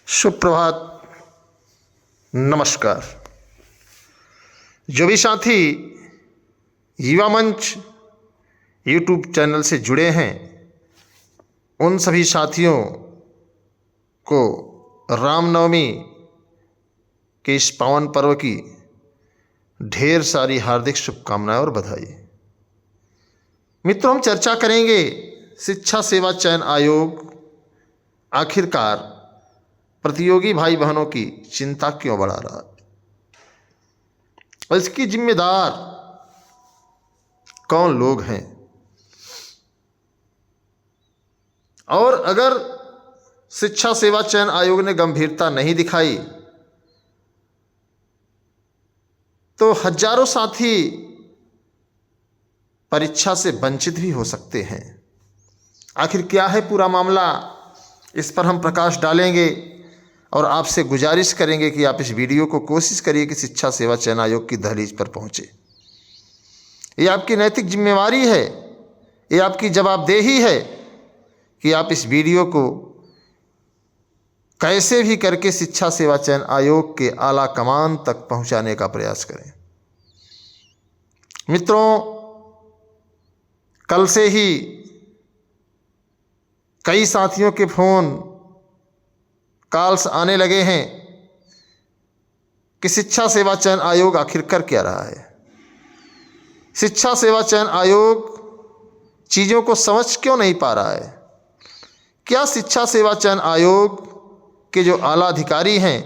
सुप्रभात, नमस्कार। जो भी साथी युवा मंच यूट्यूब चैनल से जुड़े हैं, उन सभी साथियों को रामनवमी के इस पावन पर्व की ढेर सारी हार्दिक शुभकामनाएं और बधाई। मित्रों, हम चर्चा करेंगे शिक्षा सेवा चयन आयोग आखिरकार प्रतियोगी भाई बहनों की चिंता क्यों बढ़ा रहा है और इसकी जिम्मेदार कौन लोग हैं। और अगर शिक्षा सेवा चयन आयोग ने गंभीरता नहीं दिखाई तो हजारों साथी परीक्षा से वंचित भी हो सकते हैं। आखिर क्या है पूरा मामला, इस पर हम प्रकाश डालेंगे और आपसे गुजारिश करेंगे कि आप इस वीडियो को कोशिश करिए कि शिक्षा सेवा चयन आयोग की दहलीज पर पहुंचे। ये आपकी नैतिक जिम्मेवारी है, ये आपकी जवाबदेही है कि आप इस वीडियो को कैसे भी करके शिक्षा सेवा चयन आयोग के आला कमान तक पहुंचाने का प्रयास करें। मित्रों, कल से ही कई साथियों के फोन कॉल्स आने लगे हैं कि शिक्षा सेवा चयन आयोग आखिर कर क्या रहा है। शिक्षा सेवा चयन आयोग चीज़ों को समझ क्यों नहीं पा रहा है। क्या शिक्षा सेवा चयन आयोग के जो आला अधिकारी हैं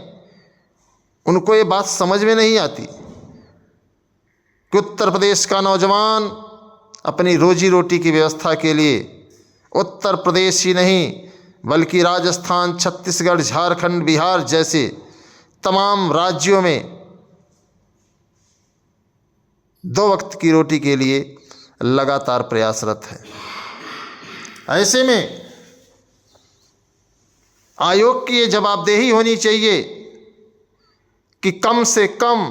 उनको ये बात समझ में नहीं आती कि उत्तर प्रदेश का नौजवान अपनी रोजी रोटी की व्यवस्था के लिए उत्तर प्रदेश ही नहीं बल्कि राजस्थान, छत्तीसगढ़, झारखंड, बिहार जैसे तमाम राज्यों में 2 वक्त की रोटी के लिए लगातार प्रयासरत है। ऐसे में आयोग की ये जवाबदेही होनी चाहिए कि कम से कम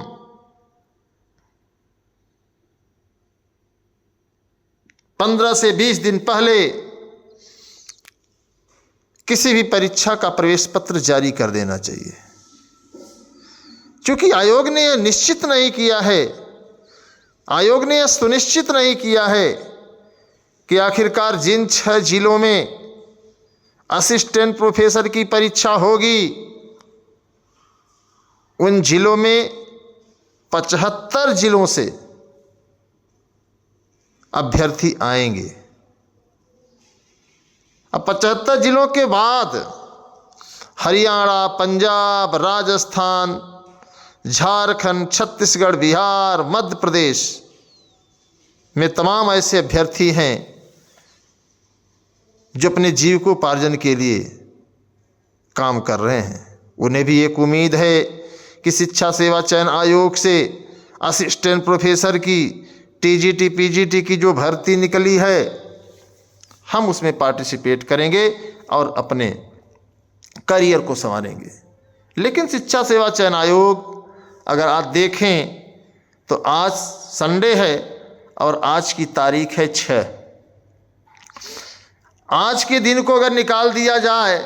15 से 20 दिन पहले किसी भी परीक्षा का प्रवेश पत्र जारी कर देना चाहिए। क्योंकि आयोग ने यह निश्चित नहीं किया है, आयोग ने यह सुनिश्चित नहीं किया है कि आखिरकार जिन 6 जिलों में असिस्टेंट प्रोफेसर की परीक्षा होगी उन जिलों में 75 जिलों से अभ्यर्थी आएंगे। अब 75 जिलों के बाद हरियाणा, पंजाब, राजस्थान, झारखंड, छत्तीसगढ़, बिहार, मध्य प्रदेश में तमाम ऐसे अभ्यर्थी हैं जो अपने जीविकोपार्जन के लिए काम कर रहे हैं। उन्हें भी एक उम्मीद है कि शिक्षा सेवा चयन आयोग से असिस्टेंट प्रोफेसर की टीजीटी, पीजीटी की जो भर्ती निकली है हम उसमें पार्टिसिपेट करेंगे और अपने करियर को संवारेंगे। लेकिन शिक्षा सेवा चयन आयोग अगर आप देखें तो आज संडे है और आज की तारीख है 6। आज के दिन को अगर निकाल दिया जाए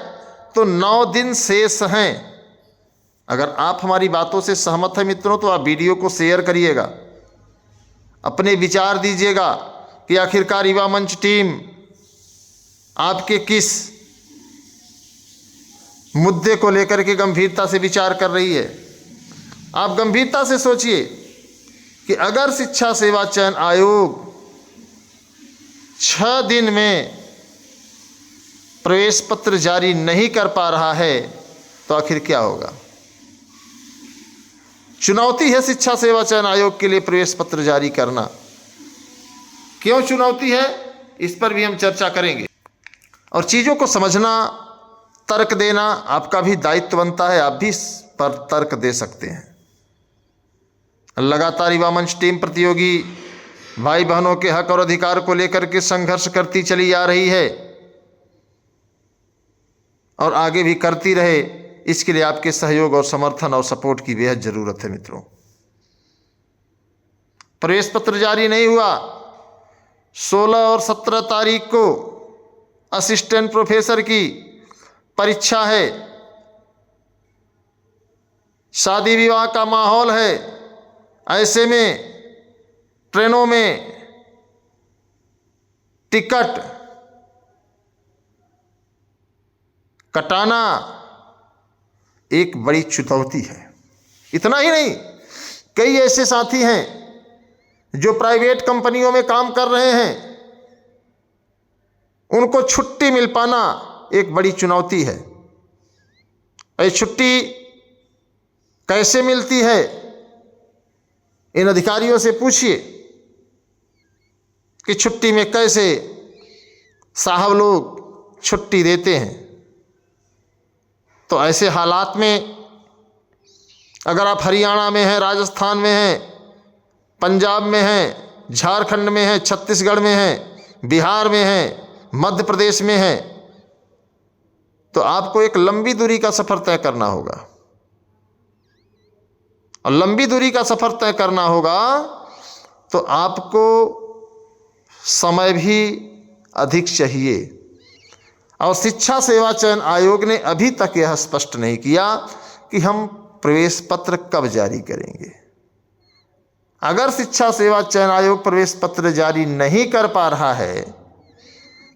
तो 9 दिन शेष हैं। अगर आप हमारी बातों से सहमत हैं मित्रों तो आप वीडियो को शेयर करिएगा, अपने विचार दीजिएगा कि आखिरकार युवा मंच टीम आपके किस मुद्दे को लेकर के गंभीरता से विचार कर रही है। आप गंभीरता से सोचिए कि अगर शिक्षा सेवा चयन आयोग 6 दिन में प्रवेश पत्र जारी नहीं कर पा रहा है तो आखिर क्या होगा। चुनौती है शिक्षा सेवा चयन आयोग के लिए प्रवेश पत्र जारी करना। क्यों चुनौती है, इस पर भी हम चर्चा करेंगे। और चीज़ों को समझना, तर्क देना आपका भी दायित्व बनता है, आप भी इस पर तर्क दे सकते हैं। लगातार युवा मंच टीम प्रतियोगी भाई बहनों के हक और अधिकार को लेकर के संघर्ष करती चली आ रही है और आगे भी करती रहे। इसके लिए आपके सहयोग और समर्थन और सपोर्ट की बेहद ज़रूरत है। मित्रों, प्रवेश पत्र जारी नहीं हुआ। 16 और 17 तारीख को असिस्टेंट प्रोफेसर की परीक्षा है। शादी विवाह का माहौल है, ऐसे में ट्रेनों में टिकट कटाना एक बड़ी चुनौती है। इतना ही नहीं, कई ऐसे साथी हैं जो प्राइवेट कंपनियों में काम कर रहे हैं, उनको छुट्टी मिल पाना एक बड़ी चुनौती है। ये छुट्टी कैसे मिलती है, इन अधिकारियों से पूछिए कि छुट्टी में कैसे साहब लोग छुट्टी देते हैं। तो ऐसे हालात में अगर आप हरियाणा में हैं, राजस्थान में हैं, पंजाब में हैं, झारखंड में हैं, छत्तीसगढ़ में हैं, बिहार में हैं, मध्य प्रदेश में हैं, तो आपको एक लंबी दूरी का सफ़र तय करना होगा। और लंबी दूरी का सफ़र तय करना होगा तो आपको समय भी अधिक चाहिए। और शिक्षा सेवा चयन आयोग ने अभी तक यह स्पष्ट नहीं किया कि हम प्रवेश पत्र कब जारी करेंगे। अगर शिक्षा सेवा चयन आयोग प्रवेश पत्र जारी नहीं कर पा रहा है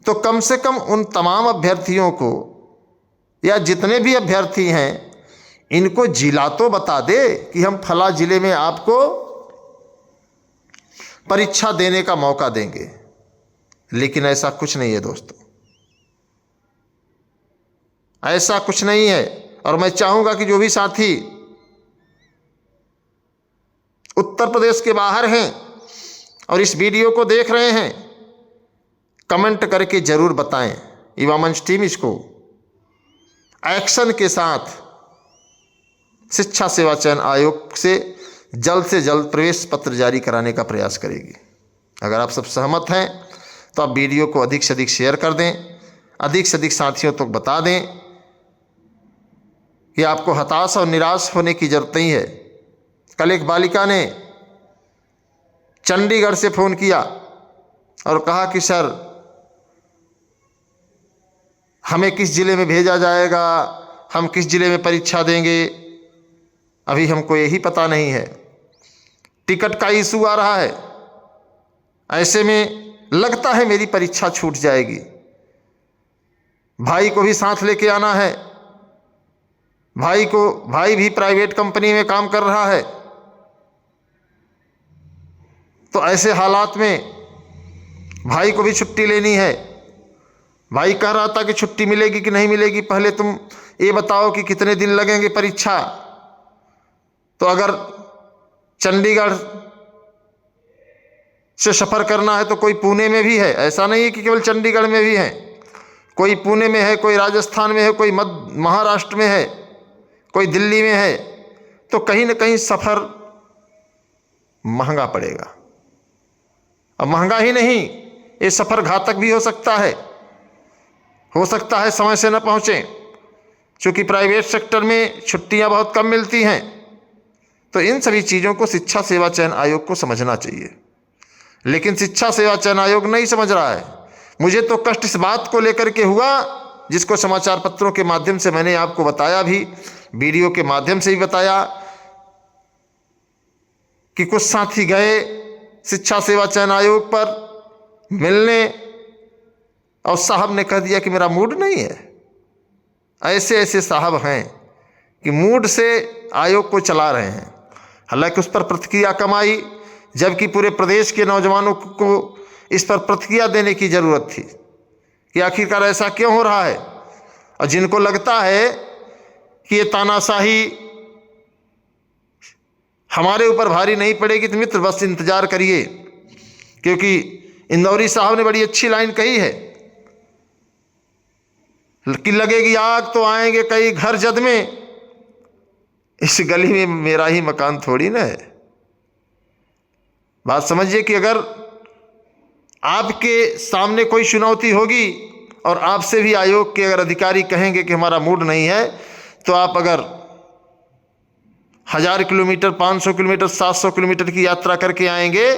तो कम से कम उन तमाम अभ्यर्थियों को, या जितने भी अभ्यर्थी हैं, इनको जिला तो बता दे कि हम फला जिले में आपको परीक्षा देने का मौका देंगे। लेकिन ऐसा कुछ नहीं है दोस्तों, ऐसा कुछ नहीं है। और मैं चाहूंगा कि जो भी साथी उत्तर प्रदेश के बाहर हैं और इस वीडियो को देख रहे हैं, कमेंट करके जरूर बताएं। युवा मंच टीम इसको एक्शन के साथ शिक्षा सेवा चयन आयोग से जल्द प्रवेश पत्र जारी कराने का प्रयास करेगी। अगर आप सब सहमत हैं तो आप वीडियो को अधिक से अधिक शेयर कर दें, अधिक से अधिक साथियों तक बता दें कि आपको हताश और निराश होने की जरूरत नहीं है। कल एक बालिका ने चंडीगढ़ से फ़ोन किया और कहा कि सर, हमें किस ज़िले में भेजा जाएगा, हम किस ज़िले में परीक्षा देंगे, अभी हमको यही पता नहीं है। टिकट का इशू आ रहा है, ऐसे में लगता है मेरी परीक्षा छूट जाएगी। भाई को भी साथ लेके आना है, भाई भी प्राइवेट कंपनी में काम कर रहा है। तो ऐसे हालात में भाई को भी छुट्टी लेनी है। भाई कह रहा था कि छुट्टी मिलेगी कि नहीं मिलेगी, पहले तुम ये बताओ कि कितने दिन लगेंगे परीक्षा। तो अगर चंडीगढ़ से सफ़र करना है तो कोई पुणे में भी है, ऐसा नहीं है कि केवल चंडीगढ़ में भी है, कोई पुणे में है, कोई राजस्थान में है, कोई महाराष्ट्र में है, कोई दिल्ली में है। तो कहीं ना कहीं सफ़र महंगा पड़ेगा। अब महंगा ही नहीं, ये सफ़र घातक भी हो सकता है समय से न पहुँचें, क्योंकि प्राइवेट सेक्टर में छुट्टियां बहुत कम मिलती हैं। तो इन सभी चीज़ों को शिक्षा सेवा चयन आयोग को समझना चाहिए, लेकिन शिक्षा सेवा चयन आयोग नहीं समझ रहा है। मुझे तो कष्ट इस बात को लेकर के हुआ, जिसको समाचार पत्रों के माध्यम से मैंने आपको बताया भी, वीडियो के माध्यम से भी बताया, कि कुछ साथी गए शिक्षा सेवा चयन आयोग पर मिलने और साहब ने कह दिया कि मेरा मूड नहीं है। ऐसे ऐसे साहब हैं कि मूड से आयोग को चला रहे हैं। हालांकि उस पर प्रतिक्रिया कम आई, जबकि पूरे प्रदेश के नौजवानों को इस पर प्रतिक्रिया देने की ज़रूरत थी कि आखिरकार ऐसा क्यों हो रहा है। और जिनको लगता है कि ये तानाशाही हमारे ऊपर भारी नहीं पड़ेगी, तो मित्र बस इंतज़ार करिए, क्योंकि इंदौरी साहब ने बड़ी अच्छी लाइन कही है कि लगेगी आग तो आएंगे कई घर जद में, इस गली में मेरा ही मकान थोड़ी ना है। बात समझिए कि अगर आपके सामने कोई चुनौती होगी और आपसे भी आयोग के अगर अधिकारी कहेंगे कि हमारा मूड नहीं है, तो आप अगर 1000 किलोमीटर, 500 किलोमीटर, 700 किलोमीटर की यात्रा करके आएंगे,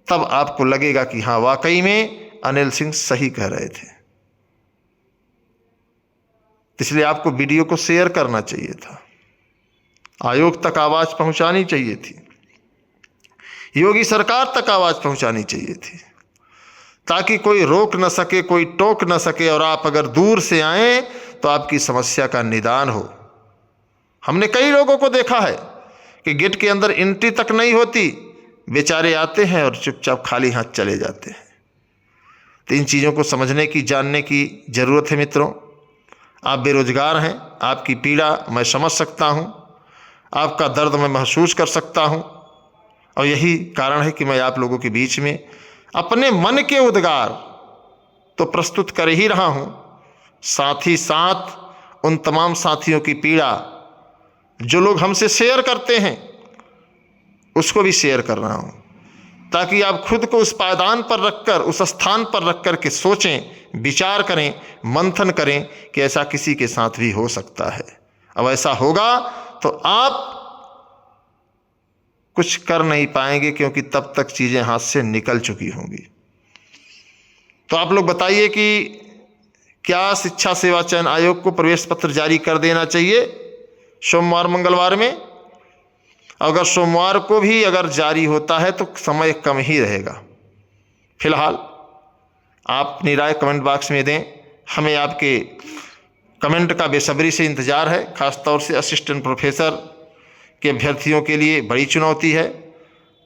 तब आपको लगेगा कि हाँ, वाकई में अनिल सिंह सही कह रहे थे। इसलिए आपको वीडियो को शेयर करना चाहिए था, आयोग तक आवाज़ पहुंचानी चाहिए थी, योगी सरकार तक आवाज़ पहुंचानी चाहिए थी, ताकि कोई रोक न सके, कोई टोक न सके, और आप अगर दूर से आएँ तो आपकी समस्या का निदान हो। हमने कई लोगों को देखा है कि गेट के अंदर एंट्री तक नहीं होती, बेचारे आते हैं और चुपचाप खाली हाथ चले जाते हैं। तो इन चीज़ों को समझने की, जानने की ज़रूरत है मित्रों। आप बेरोजगार हैं, आपकी पीड़ा मैं समझ सकता हूँ, आपका दर्द मैं महसूस कर सकता हूँ, और यही कारण है कि मैं आप लोगों के बीच में अपने मन के उद्गार तो प्रस्तुत कर ही रहा हूँ, साथ ही साथ उन तमाम साथियों की पीड़ा जो लोग हमसे शेयर करते हैं उसको भी शेयर कर रहा हूँ, ताकि आप खुद को उस पायदान पर रखकर, उस स्थान पर रख कर के सोचें, विचार करें, मंथन करें कि ऐसा किसी के साथ भी हो सकता है। अब ऐसा होगा तो आप कुछ कर नहीं पाएंगे, क्योंकि तब तक चीज़ें हाथ से निकल चुकी होंगी। तो आप लोग बताइए कि क्या शिक्षा सेवा चयन आयोग को प्रवेश पत्र जारी कर देना चाहिए सोमवार मंगलवार में? अगर सोमवार को भी अगर जारी होता है तो समय कम ही रहेगा। फिलहाल आप अपनी राय कमेंट बॉक्स में दें, हमें आपके कमेंट का बेसब्री से इंतज़ार है। ख़ासतौर से असिस्टेंट प्रोफेसर के अभ्यर्थियों के लिए बड़ी चुनौती है।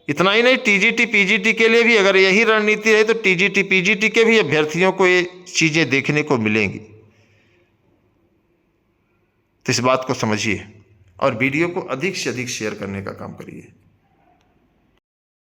इतना ही नहीं, टीजीटी पीजीटी के लिए भी अगर यही रणनीति रहे तो टीजीटी पीजीटी के भी अभ्यर्थियों को ये चीज़ें देखने को मिलेंगी। तो इस बात को समझिए और वीडियो को अधिक से अधिक शेयर करने का काम करिए।